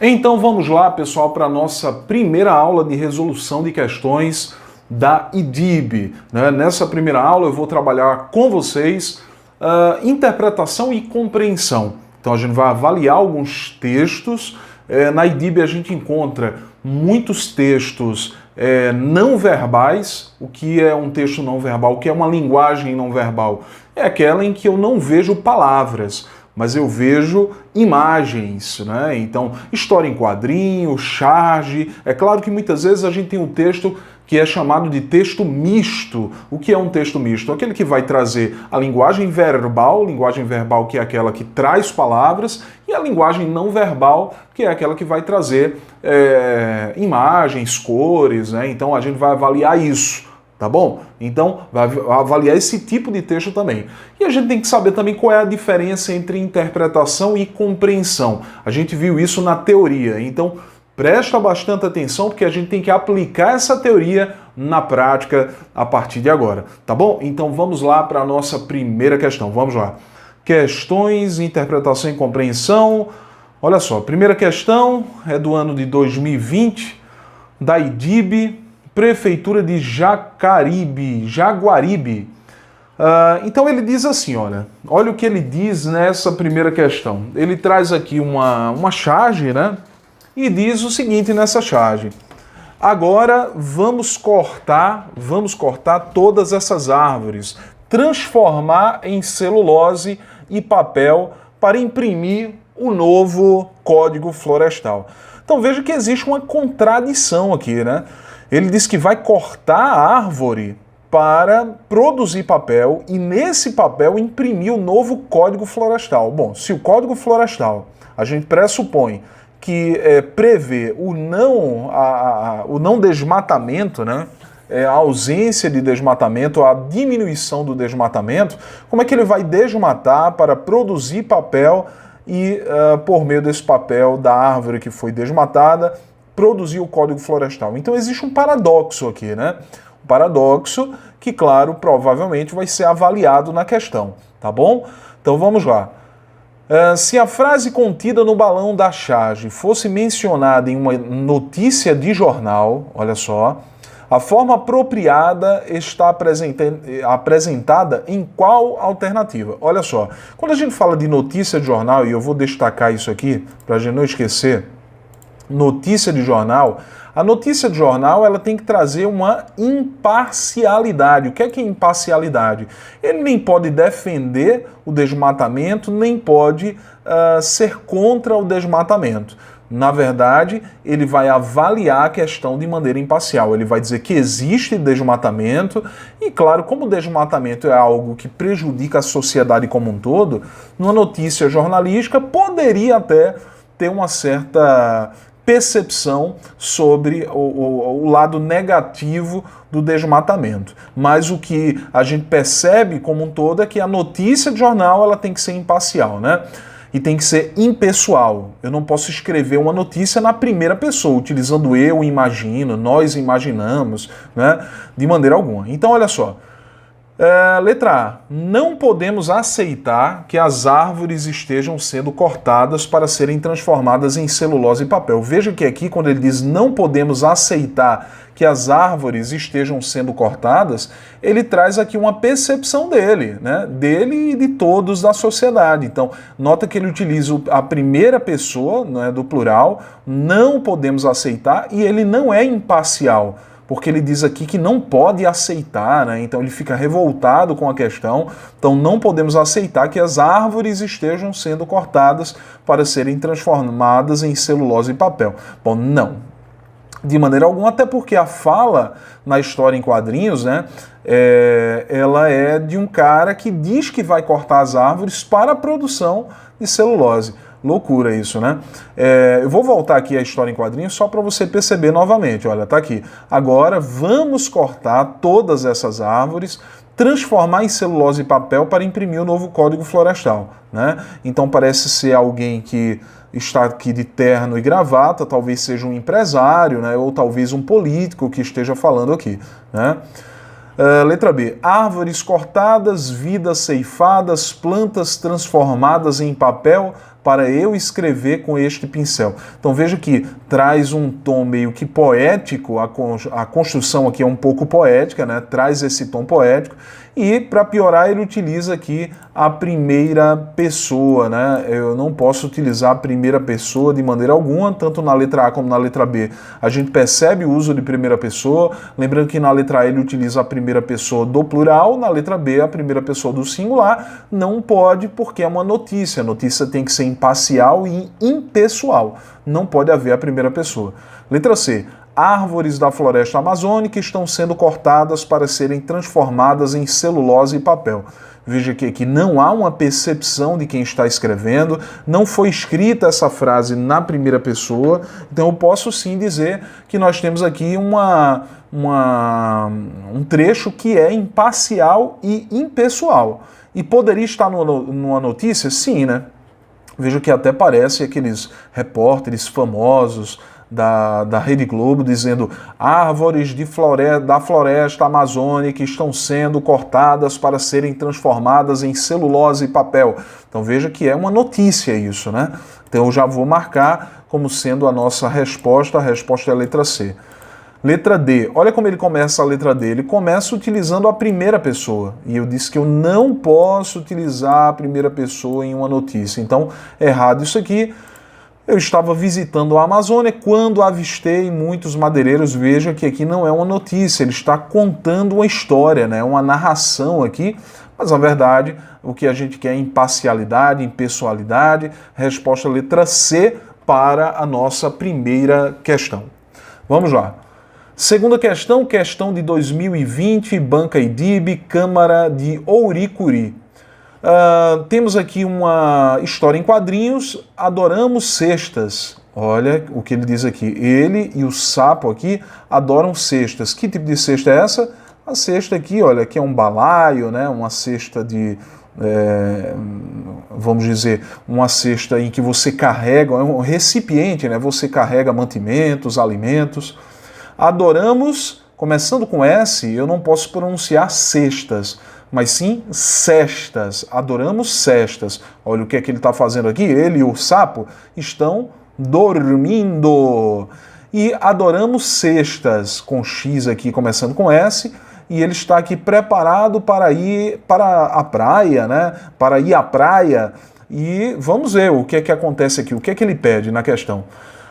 Então vamos lá, pessoal, para a nossa primeira aula de resolução de questões da IDIB. Nessa primeira aula eu vou trabalhar com vocês interpretação e compreensão. Então a gente vai avaliar alguns textos. Na IDIB a gente encontra muitos textos não verbais. O que é um texto não verbal? O que é uma linguagem não verbal? É aquela em que eu não vejo palavras, mas eu vejo imagens, né? Então, história em quadrinho, charge. É claro que muitas vezes a gente tem um texto que é chamado de texto misto. O que é um texto misto? Aquele que vai trazer a linguagem verbal que é aquela que traz palavras, e a linguagem não verbal, que é aquela que vai trazer imagens, cores, né? Então a gente vai avaliar isso. Tá bom? Então, vai avaliar esse tipo de texto também. E a gente tem que saber também qual é a diferença entre interpretação e compreensão. A gente viu isso na teoria, então presta bastante atenção porque a gente tem que aplicar essa teoria na prática a partir de agora, tá bom? Então vamos lá para a nossa primeira questão, vamos lá. Questões, interpretação e compreensão. Olha só, a primeira questão é do ano de 2020, da IDIB, Prefeitura de Jaguaribe. Então ele diz assim, olha o que ele diz nessa primeira questão. Ele traz aqui uma charge, né? E diz o seguinte nessa charge. Agora vamos cortar todas essas árvores, transformar em celulose e papel para imprimir o novo Código Florestal. Então veja que existe uma contradição aqui, né? Ele diz que vai cortar a árvore para produzir papel e nesse papel imprimir o novo Código Florestal. Bom, se o Código Florestal, a gente pressupõe que prevê o não desmatamento, né? A ausência de desmatamento, a diminuição do desmatamento, como é que ele vai desmatar para produzir papel e, por meio desse papel da árvore que foi desmatada, produzir o Código Florestal? Então existe um paradoxo aqui, né? Um paradoxo que, claro, provavelmente vai ser avaliado na questão, tá bom? Então vamos lá. Se a frase contida no balão da charge fosse mencionada em uma notícia de jornal, olha só, a forma apropriada está apresentada em qual alternativa? Olha só, quando a gente fala de notícia de jornal, e eu vou destacar isso aqui para a gente não esquecer, notícia de jornal, a notícia de jornal ela tem que trazer uma imparcialidade. O que é imparcialidade? Ele nem pode defender o desmatamento, nem pode ser contra o desmatamento. Na verdade, ele vai avaliar a questão de maneira imparcial. Ele vai dizer que existe desmatamento e, claro, como o desmatamento é algo que prejudica a sociedade como um todo, numa notícia jornalística poderia até ter uma certa percepção sobre o lado negativo do desmatamento. Mas o que a gente percebe como um todo é que a notícia de jornal ela tem que ser imparcial, né? E tem que ser impessoal. Eu não posso escrever uma notícia na primeira pessoa, utilizando eu imagino, nós imaginamos, né? De maneira alguma. Então, olha só. Letra A. Não podemos aceitar que as árvores estejam sendo cortadas para serem transformadas em celulose e papel. Veja que aqui, quando ele diz não podemos aceitar que as árvores estejam sendo cortadas, ele traz aqui uma percepção dele, né? Dele e de todos da sociedade. Então, nota que ele utiliza a primeira pessoa, né, do plural, não podemos aceitar, e ele não é imparcial, porque ele diz aqui que não pode aceitar, né? Então ele fica revoltado com a questão. Então não podemos aceitar que as árvores estejam sendo cortadas para serem transformadas em celulose e papel. Bom, não. De maneira alguma, até porque a fala na história em quadrinhos, né, ela é de um cara que diz que vai cortar as árvores para a produção de celulose. Loucura isso, né? Eu vou voltar aqui à história em quadrinhos só para você perceber novamente. Olha, tá aqui. Agora vamos cortar todas essas árvores, transformar em celulose e papel para imprimir o novo Código Florestal, né? Então parece ser alguém que está aqui de terno e gravata, talvez seja um empresário, né? Ou talvez um político que esteja falando aqui, né? Letra B. Árvores cortadas, vidas ceifadas, plantas transformadas em papel, para eu escrever com este pincel. Então veja que traz um tom meio que poético, a construção aqui é um pouco poética, né? Traz esse tom poético, e para piorar ele utiliza aqui a primeira pessoa, né? Eu não posso utilizar a primeira pessoa de maneira alguma, tanto na letra A como na letra B. A gente percebe o uso de primeira pessoa, lembrando que na letra A ele utiliza a primeira pessoa do plural, na letra B a primeira pessoa do singular. Não pode, porque é uma notícia. A notícia tem que ser imparcial e impessoal. Não pode haver a primeira pessoa. Letra C. Árvores da floresta amazônica estão sendo cortadas para serem transformadas em celulose e papel. Veja que não há uma percepção de quem está escrevendo, não foi escrita essa frase na primeira pessoa, então eu posso sim dizer que nós temos aqui um trecho que é imparcial e impessoal. E poderia estar numa notícia? Sim, né? Veja que até parece aqueles repórteres famosos da Rede Globo dizendo árvores da floresta amazônica estão sendo cortadas para serem transformadas em celulose e papel. Então veja que é uma notícia isso, né? Então eu já vou marcar como sendo a nossa resposta. A resposta é a letra C. Letra D. Olha como ele começa a letra D. Ele começa utilizando a primeira pessoa. E eu disse que eu não posso utilizar a primeira pessoa em uma notícia. Então, errado isso aqui. Eu estava visitando a Amazônia quando avistei muitos madeireiros. Veja que aqui não é uma notícia, ele está contando uma história, né? Uma narração aqui, mas na verdade o que a gente quer é imparcialidade, impessoalidade. Resposta letra C para a nossa primeira questão. Vamos lá. Segunda questão, questão de 2020, Banca IDIB, Câmara de Ouricuri. Temos aqui uma história em quadrinhos, adoramos cestas. Olha o que ele diz aqui, ele e o sapo aqui adoram cestas. Que tipo de cesta é essa? A cesta aqui, olha, que é um balaio, né? Uma cesta de, vamos dizer, uma cesta em que você carrega, é um recipiente, né? Você carrega mantimentos, alimentos. Adoramos, começando com S, eu não posso pronunciar cestas, mas sim cestas. Adoramos cestas. Olha o que é que ele está fazendo aqui. Ele e o sapo estão dormindo. E adoramos cestas, com X aqui começando com S, e ele está aqui preparado para ir para a praia, né? Para ir à praia. E vamos ver o que é que acontece aqui, o que é que ele pede na questão.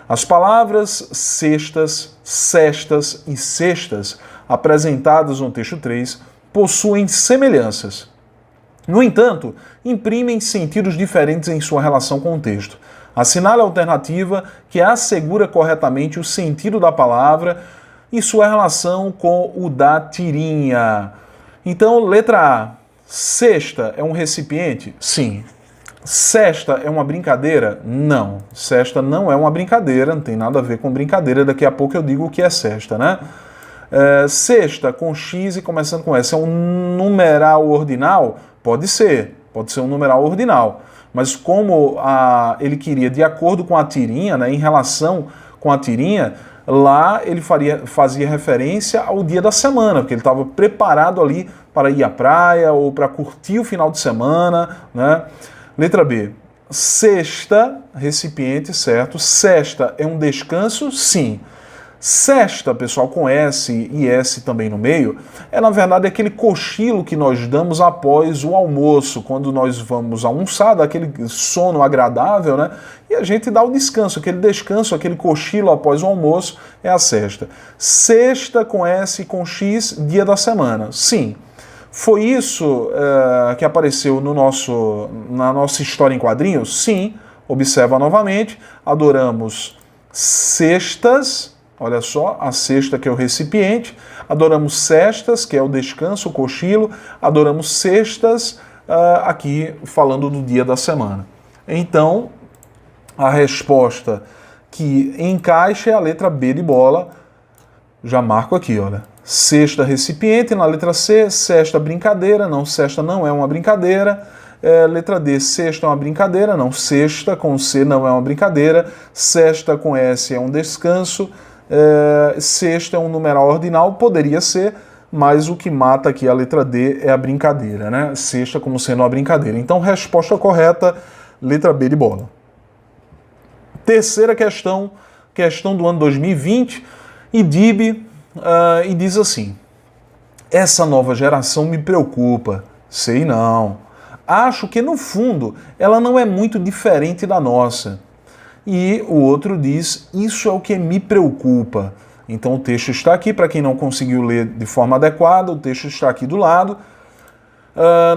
As palavras cestas, cestas e cestas apresentadas no texto 3 possuem semelhanças. No entanto, imprimem sentidos diferentes em sua relação com o texto. Assinale a alternativa que assegura corretamente o sentido da palavra e sua relação com o da tirinha. Então, letra A. Cesta é um recipiente? Sim. Cesta é uma brincadeira? Não. Cesta não é uma brincadeira, não tem nada a ver com brincadeira. Daqui a pouco eu digo o que é cesta, né? Cesta com X e começando com S é um numeral ordinal? Pode ser um numeral ordinal, mas como ele queria de acordo com a tirinha, né, em relação com a tirinha, lá ele fazia referência ao dia da semana, porque ele estava preparado ali para ir à praia ou para curtir o final de semana, né? Letra B. Cesta, recipiente, certo? Cesta é um descanso? Sim. Cesta, pessoal, com S e S também no meio, é na verdade aquele cochilo que nós damos após o almoço, quando nós vamos almoçar, dá aquele sono agradável, né? E a gente dá o descanso, aquele cochilo após o almoço é a cesta. Cesta com S e com X, dia da semana. Sim. Foi isso que apareceu na nossa história em quadrinhos? Sim. Observa novamente, adoramos cestas. Olha só, a cesta que é o recipiente, adoramos cestas, que é o descanso, o cochilo, adoramos cestas, aqui falando do dia da semana. Então, a resposta que encaixa é a letra B de bola, já marco aqui, olha. Cesta, recipiente, na letra C, cesta, brincadeira, não, cesta não é uma brincadeira. Letra D, cesta é uma brincadeira, não, cesta com C não é uma brincadeira. Cesta com S é um descanso. Sexta é um numeral ordinal, poderia ser, mas o que mata aqui a letra D é a brincadeira, né? Sexta como sendo uma brincadeira. Então, resposta correta, letra B de bola. Terceira questão, questão do ano 2020, IDIB, e diz assim: essa nova geração me preocupa. Sei não. Acho que, no fundo, ela não é muito diferente da nossa. E o outro diz: isso é o que me preocupa. Então o texto está aqui, para quem não conseguiu ler de forma adequada, o texto está aqui do lado.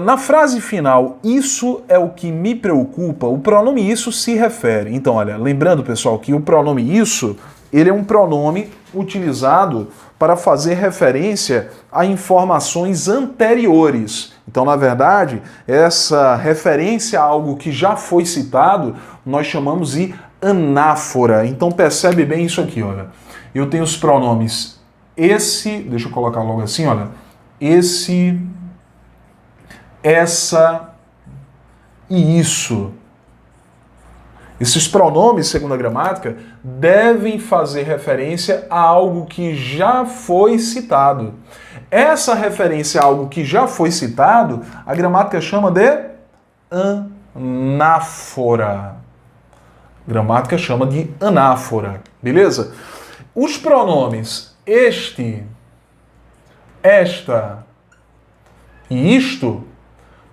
Na frase final, isso é o que me preocupa, o pronome isso se refere. Então, olha, lembrando, pessoal, que o pronome isso, ele é um pronome utilizado para fazer referência a informações anteriores. Então, na verdade, essa referência a algo que já foi citado, nós chamamos de anáfora. Então, percebe bem isso aqui, olha. Eu tenho os pronomes esse, deixa eu colocar logo assim, olha, esse, essa e isso. Esses pronomes, segundo a gramática, devem fazer referência a algo que já foi citado. Essa referência a algo que já foi citado, a gramática chama de anáfora. A gramática chama de anáfora, beleza? Os pronomes este, esta e isto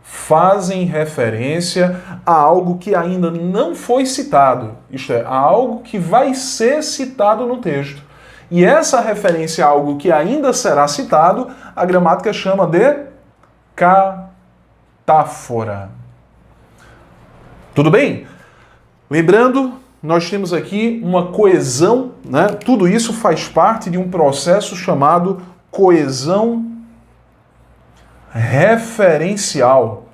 fazem referência a algo que ainda não foi citado, isto é, a algo que vai ser citado no texto. E essa referência a algo que ainda será citado, a gramática chama de catáfora. Tudo bem? Lembrando, nós temos aqui uma coesão, né? Tudo isso faz parte de um processo chamado coesão referencial.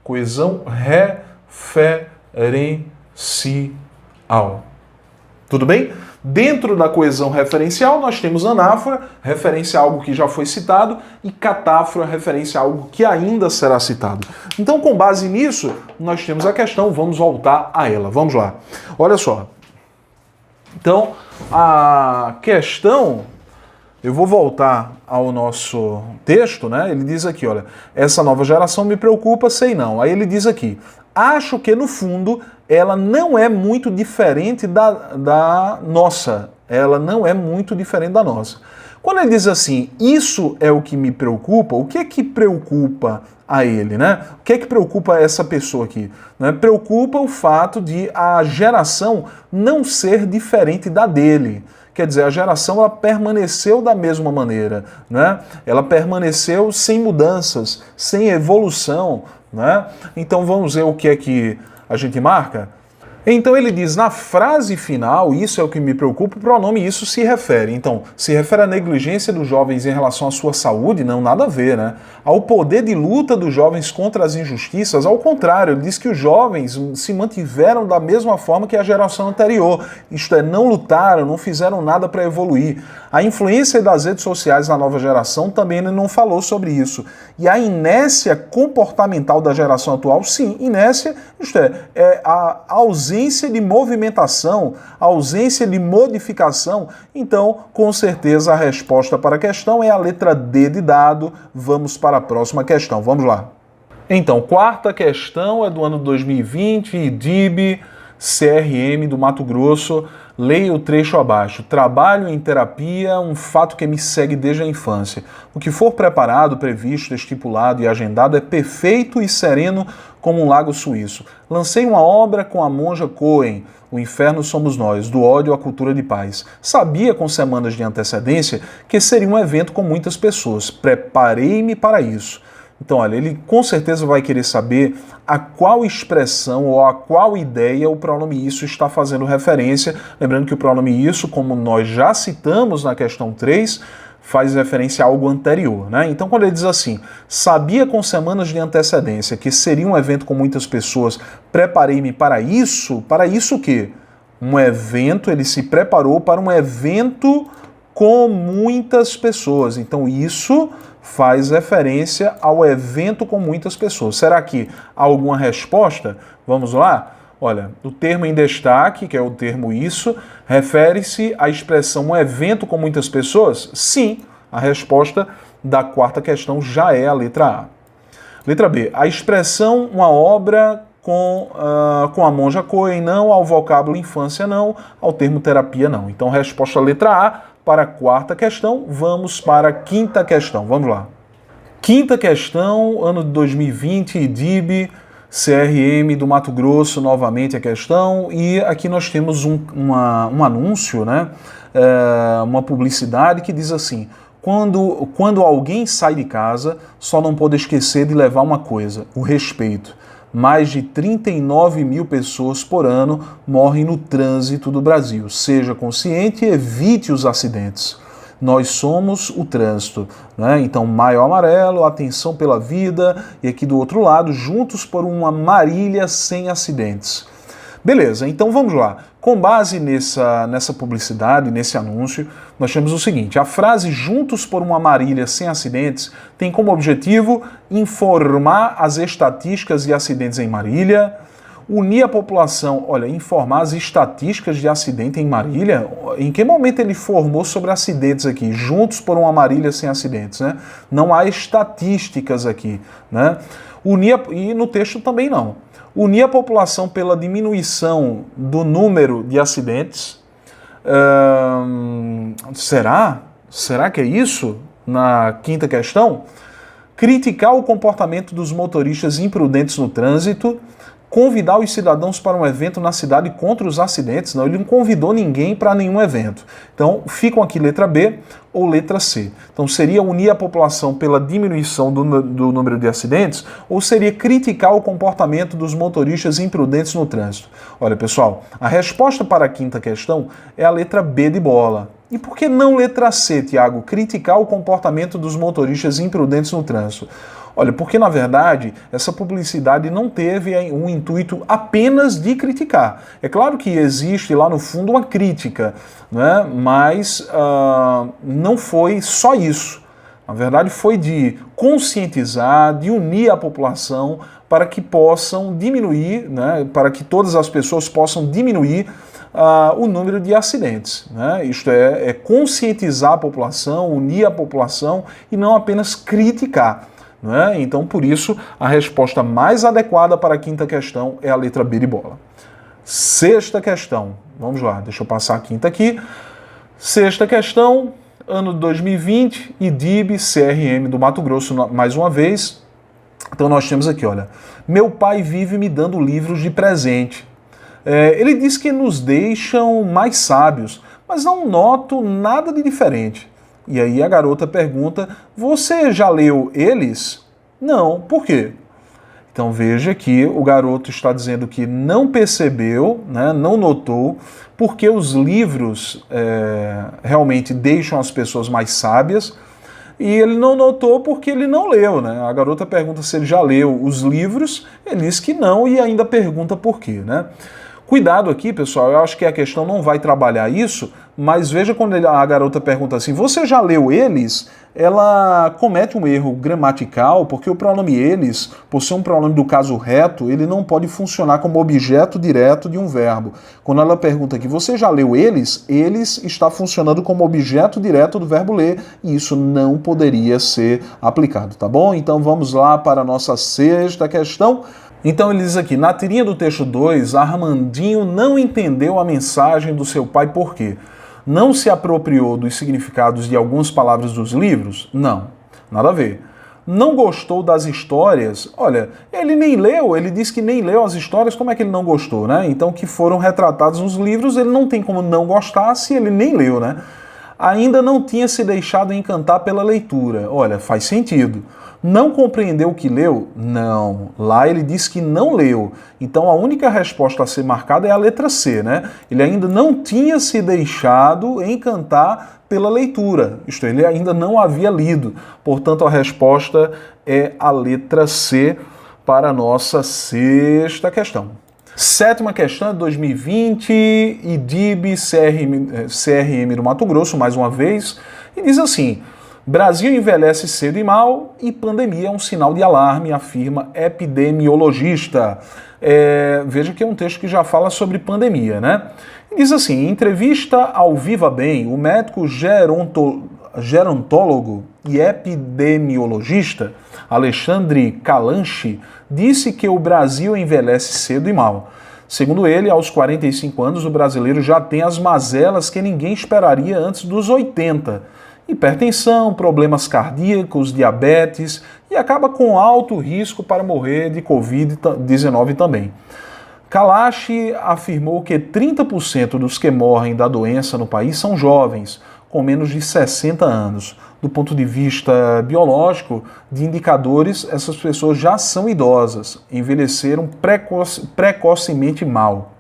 Coesão referencial. Tudo bem? Dentro da coesão referencial, nós temos anáfora, referência a algo que já foi citado, e catáfora, referência a algo que ainda será citado. Então, com base nisso, nós temos a questão, vamos voltar a ela. Vamos lá. Olha só. Então, a questão, eu vou voltar ao nosso texto, né? Ele diz aqui, olha, essa nova geração me preocupa, sei não. Aí ele diz aqui: acho que, no fundo, ela não é muito diferente da nossa. Ela não é muito diferente da nossa. Quando ele diz assim, isso é o que me preocupa, o que é que preocupa a ele, né? O que é que preocupa essa pessoa aqui? Né? Preocupa o fato de a geração não ser diferente da dele. Quer dizer, a geração ela permaneceu da mesma maneira, né? Ela permaneceu sem mudanças, sem evolução, né? Então vamos ver o que é que a gente marca? Então ele diz, na frase final, isso é o que me preocupa, o pronome isso se refere. Então, se refere à negligência dos jovens em relação à sua saúde? Não, nada a ver, né? Ao poder de luta dos jovens contra as injustiças? Ao contrário, ele diz que os jovens se mantiveram da mesma forma que a geração anterior. Isto é, não lutaram, não fizeram nada para evoluir. A influência das redes sociais na nova geração também ele não falou sobre isso. E a inércia comportamental da geração atual, sim, inércia, isto é a ausência de movimentação, ausência de modificação. Então, com certeza, a resposta para a questão é a letra D de dado. Vamos para a próxima questão. Vamos lá. Então, quarta questão é do ano 2020, IDIB, CRM do Mato Grosso. Leia o trecho abaixo. Trabalho em terapia, um fato que me segue desde a infância. O que for preparado, previsto, estipulado e agendado é perfeito e sereno como um lago suíço. Lancei uma obra com a monja Cohen, O Inferno Somos Nós, do ódio à cultura de paz. Sabia com semanas de antecedência que seria um evento com muitas pessoas. Preparei-me para isso. Então, olha, ele com certeza vai querer saber a qual expressão ou a qual ideia o pronome isso está fazendo referência. Lembrando que o pronome isso, como nós já citamos na questão 3, faz referência a algo anterior, né? Então, quando ele diz assim, sabia com semanas de antecedência que seria um evento com muitas pessoas, preparei-me para isso o quê? Um evento, ele se preparou para um evento com muitas pessoas. Então, isso faz referência ao evento com muitas pessoas. Será que há alguma resposta? Vamos lá? Olha, o termo em destaque, que é o termo isso, refere-se à expressão um evento com muitas pessoas? Sim, a resposta da quarta questão já é a letra A. Letra B, a expressão uma obra com a monja Cohen, não, ao vocábulo infância, não, ao termo terapia, não. Então, resposta letra A para a quarta questão. Vamos para a quinta questão. Vamos lá. Quinta questão, ano de 2020, IDIB, CRM do Mato Grosso, novamente a questão. E aqui nós temos um anúncio, né? Uma publicidade que diz assim: quando alguém sai de casa, só não pode esquecer de levar uma coisa, o respeito. Mais de 39 mil pessoas por ano morrem no trânsito do Brasil. Seja consciente e evite os acidentes. Nós somos o trânsito, né? Então, Maio Amarelo, atenção pela vida, e aqui do outro lado, juntos por uma Marília sem acidentes. Beleza, então vamos lá. Com base nessa publicidade, nesse anúncio, nós temos o seguinte: a frase "juntos por uma Marília sem acidentes" tem como objetivo informar as estatísticas de acidentes em Marília, unir a população, olha, informar as estatísticas de acidente em Marília. Em que momento ele informou sobre acidentes aqui? Juntos por uma Marília sem acidentes, né? Não há estatísticas aqui, né? E no texto também não. Unir a população pela diminuição do número de acidentes. Será? Será que é isso? Na quinta questão. Criticar o comportamento dos motoristas imprudentes no trânsito. Convidar os cidadãos para um evento na cidade contra os acidentes. Não, ele não convidou ninguém para nenhum evento. Então, ficam aqui letra B ou letra C. Então, seria unir a população pela diminuição do número de acidentes, ou seria criticar o comportamento dos motoristas imprudentes no trânsito? Olha, pessoal, a resposta para a quinta questão é a letra B de bola. E por que não letra C, Tiago? Criticar o comportamento dos motoristas imprudentes no trânsito. Olha, porque na verdade essa publicidade não teve um intuito apenas de criticar. É claro que existe lá no fundo uma crítica, né? Mas não foi só isso. Na verdade foi de conscientizar, de unir a população para que possam diminuir, né? Para que todas as pessoas possam diminuir o número de acidentes, né? Isto é conscientizar a população, unir a população e não apenas criticar. Né? Então, por isso, a resposta mais adequada para a quinta questão é a letra B de bola. Sexta questão. Vamos lá, deixa eu passar a quinta aqui. Sexta questão, ano de 2020, IDIB, CRM do Mato Grosso, mais uma vez. Então, nós temos aqui, olha. Meu pai vive me dando livros de presente. Ele diz que nos deixam mais sábios, mas não noto nada de diferente. E aí a garota pergunta: você já leu eles? Não. Por quê? Então veja que o garoto está dizendo que não percebeu, né, não notou, porque os livros realmente deixam as pessoas mais sábias, e ele não notou porque ele não leu, né? A garota pergunta se ele já leu os livros, ele diz que não e ainda pergunta por quê, né? Cuidado aqui, pessoal, eu acho que a questão não vai trabalhar isso, mas veja quando a garota pergunta assim: você já leu eles? Ela comete um erro gramatical, porque o pronome eles, por ser um pronome do caso reto, ele não pode funcionar como objeto direto de um verbo. Quando ela pergunta aqui: você já leu eles? Eles está funcionando como objeto direto do verbo ler, e isso não poderia ser aplicado, tá bom? Então vamos lá para a nossa sexta questão. Então ele diz aqui: na tirinha do texto 2, Armandinho não entendeu a mensagem do seu pai por quê? Não se apropriou dos significados de algumas palavras dos livros? Não, nada a ver. Não gostou das histórias? Olha, ele nem leu, ele disse que nem leu as histórias, como é que ele não gostou, né? Então, que foram retratados nos livros, ele não tem como não gostar se ele nem leu, né? Ainda não tinha se deixado encantar pela leitura. Olha, faz sentido. Não compreendeu o que leu? Não. Lá ele diz que não leu. Então a única resposta a ser marcada é a letra C, né? Ele ainda não tinha se deixado encantar pela leitura. Isto é, ele ainda não havia lido. Portanto, a resposta é a letra C para a nossa sexta questão. Sétima questão de 2020, IDIB, CRM do Mato Grosso, mais uma vez, e diz assim: Brasil envelhece cedo e mal e pandemia é um sinal de alarme, afirma epidemiologista. Veja que é um texto que já fala sobre pandemia, né? E diz assim: em entrevista ao Viva Bem, o médico gerontólogo e epidemiologista, Alexandre Calanchi, disse que o Brasil envelhece cedo e mal. Segundo ele, aos 45 anos, o brasileiro já tem as mazelas que ninguém esperaria antes dos 80. Hipertensão, problemas cardíacos, diabetes e acaba com alto risco para morrer de Covid-19 também. Kalash afirmou que 30% dos que morrem da doença no país são jovens, com menos de 60 anos. Do ponto de vista biológico, de indicadores, essas pessoas já são idosas, envelheceram precocemente mal.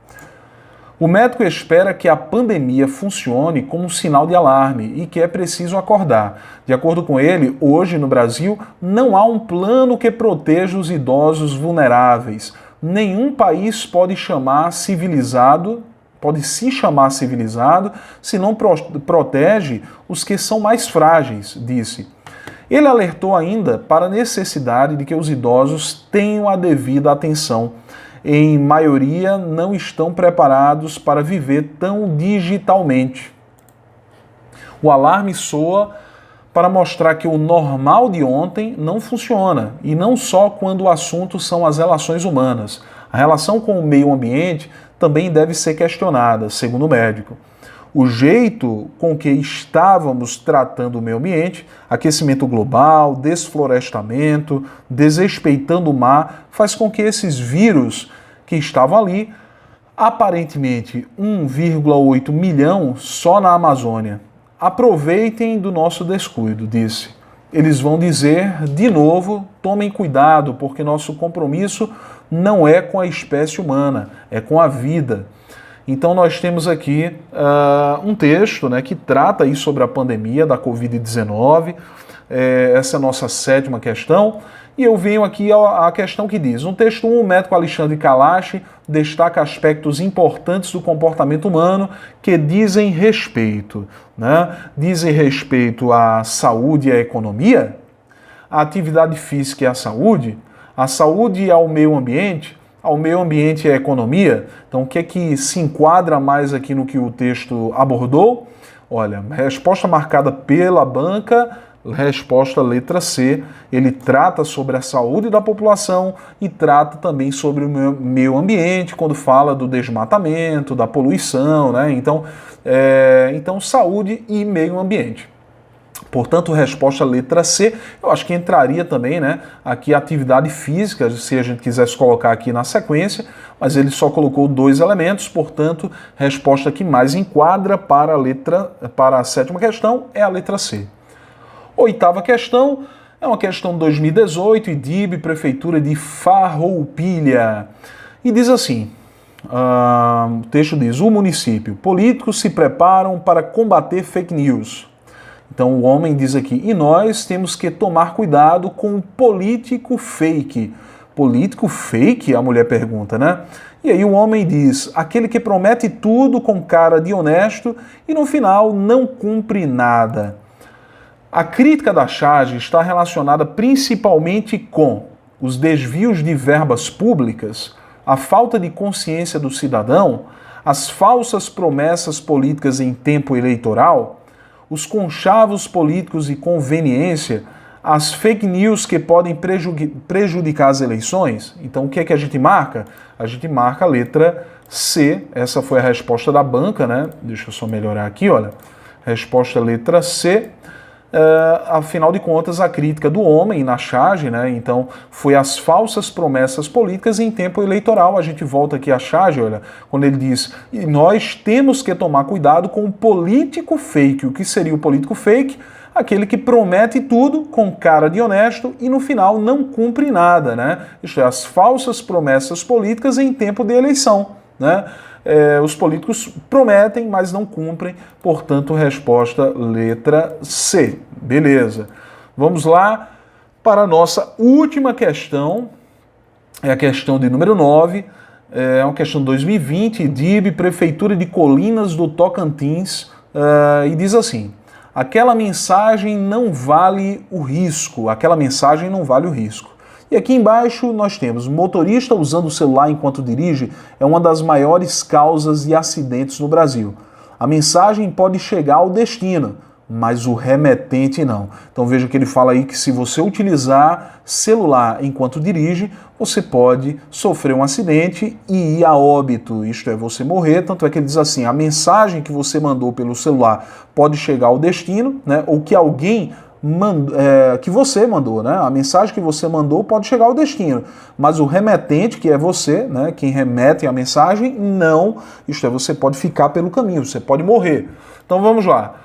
O médico espera que a pandemia funcione como um sinal de alarme e que é preciso acordar. De acordo com ele, hoje no Brasil não há um plano que proteja os idosos vulneráveis. Nenhum país pode se chamar civilizado se não protege os que são mais frágeis, disse. Ele alertou ainda para a necessidade de que os idosos tenham a devida atenção. Em maioria, não estão preparados para viver tão digitalmente. O alarme soa para mostrar que o normal de ontem não funciona, e não só quando o assunto são as relações humanas. A relação com o meio ambiente também deve ser questionada, segundo o médico. O jeito com que estávamos tratando o meio ambiente, aquecimento global, desflorestamento, desrespeitando o mar, faz com que esses vírus que estavam ali, aparentemente 1,8 milhão só na Amazônia, aproveitem do nosso descuido, disse. Eles vão dizer, de novo, tomem cuidado, porque nosso compromisso não é com a espécie humana, é com a vida. Então nós temos aqui um texto, né, que trata aí sobre a pandemia da Covid-19, essa é a nossa 7ª questão, e eu venho aqui à questão que diz, no texto 1, o médico Alexandre Calanchi destaca aspectos importantes do comportamento humano que dizem respeito, né? Dizem respeito à saúde e à economia, à atividade física e à saúde e ao meio ambiente e à economia. Então, o que é que se enquadra mais aqui no que o texto abordou? Olha, resposta marcada pela banca, resposta letra C. Ele trata sobre a saúde da população e trata também sobre o meio ambiente, quando fala do desmatamento, da poluição, né? Então, saúde e meio ambiente. Portanto, resposta letra C, eu acho que entraria também, né, aqui a atividade física, se a gente quisesse colocar aqui na sequência, mas ele só colocou 2 elementos, portanto, resposta que mais enquadra para a 7ª questão é a letra C. 8ª questão é uma questão de 2018, IDIB, Prefeitura de Farroupilha, e diz assim, o texto diz, o município, políticos se preparam para combater fake news. Então o homem diz aqui, e nós temos que tomar cuidado com o político fake. Político fake? A mulher pergunta, né? E aí o homem diz, aquele que promete tudo com cara de honesto e no final não cumpre nada. A crítica da charge está relacionada principalmente com os desvios de verbas públicas, a falta de consciência do cidadão, as falsas promessas políticas em tempo eleitoral, os conchavos políticos e conveniência, as fake news que podem prejudicar as eleições. Então, o que é que a gente marca? A gente marca a letra C. Essa foi a resposta da banca, né? Deixa eu só melhorar aqui, olha. Resposta letra C. Afinal de contas, a crítica do homem na charge, né? Então, foi as falsas promessas políticas em tempo eleitoral. A gente volta aqui à charge, olha, quando ele diz, e nós temos que tomar cuidado com o político fake. O que seria o político fake? Aquele que promete tudo com cara de honesto e no final não cumpre nada, né? Isto é, as falsas promessas políticas em tempo de eleição, né? Os políticos prometem, mas não cumprem, portanto, resposta letra C. Beleza. Vamos lá para a nossa última questão, é a questão de número 9, é uma questão de 2020, IDIB, Prefeitura de Colinas do Tocantins, e diz assim, aquela mensagem não vale o risco, E aqui embaixo nós temos, motorista usando o celular enquanto dirige é uma das maiores causas de acidentes no Brasil. A mensagem pode chegar ao destino, mas o remetente não. Então veja que ele fala aí que se você utilizar celular enquanto dirige, você pode sofrer um acidente e ir a óbito, isto é, você morrer. Tanto é que ele diz assim, a mensagem que você mandou pelo celular pode chegar ao destino, né, ou que alguém que você mandou, né? A mensagem que você mandou pode chegar ao destino, mas o remetente, que é você, né? Quem remete a mensagem, não. Isto é, você pode ficar pelo caminho, você pode morrer. Então vamos lá.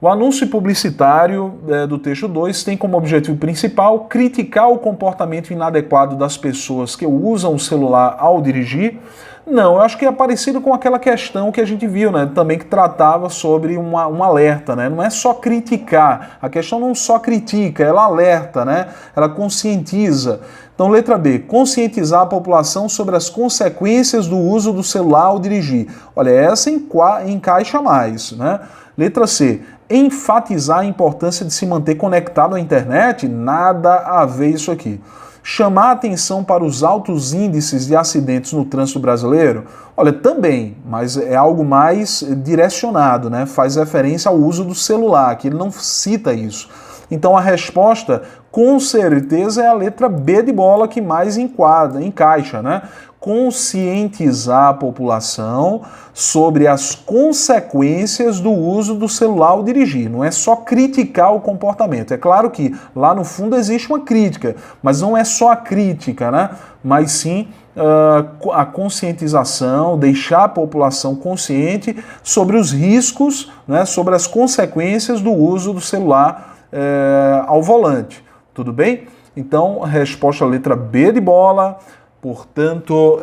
O anúncio publicitário do texto 2 tem como objetivo principal criticar o comportamento inadequado das pessoas que usam o celular ao dirigir. Não, eu acho que é parecido com aquela questão que a gente viu, né? Também que tratava sobre um alerta, né? Não é só criticar, a questão não só critica, ela alerta, né? Ela conscientiza. Então, letra B, conscientizar a população sobre as consequências do uso do celular ao dirigir. Olha, essa encaixa mais, né? Letra C, enfatizar a importância de se manter conectado à internet. Nada a ver isso aqui. Chamar a atenção para os altos índices de acidentes no trânsito brasileiro? Olha, também, mas é algo mais direcionado, né? Faz referência ao uso do celular, que ele não cita isso. Então a resposta, com certeza, é a letra B de bola que mais encaixa, né? Conscientizar a população sobre as consequências do uso do celular ao dirigir. Não é só criticar o comportamento. É claro que lá no fundo existe uma crítica, mas não é só a crítica, né? Mas sim a conscientização, deixar a população consciente sobre os riscos, né? Sobre as consequências do uso do celular ao volante. Tudo bem? Então, resposta letra B de bola. Portanto,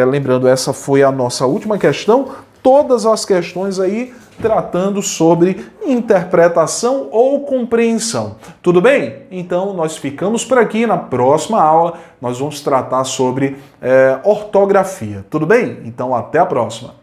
lembrando, essa foi a nossa última questão. Todas as questões aí tratando sobre interpretação ou compreensão. Tudo bem? Então, nós ficamos por aqui. Na próxima aula, nós vamos tratar sobre ortografia. Tudo bem? Então, até a próxima.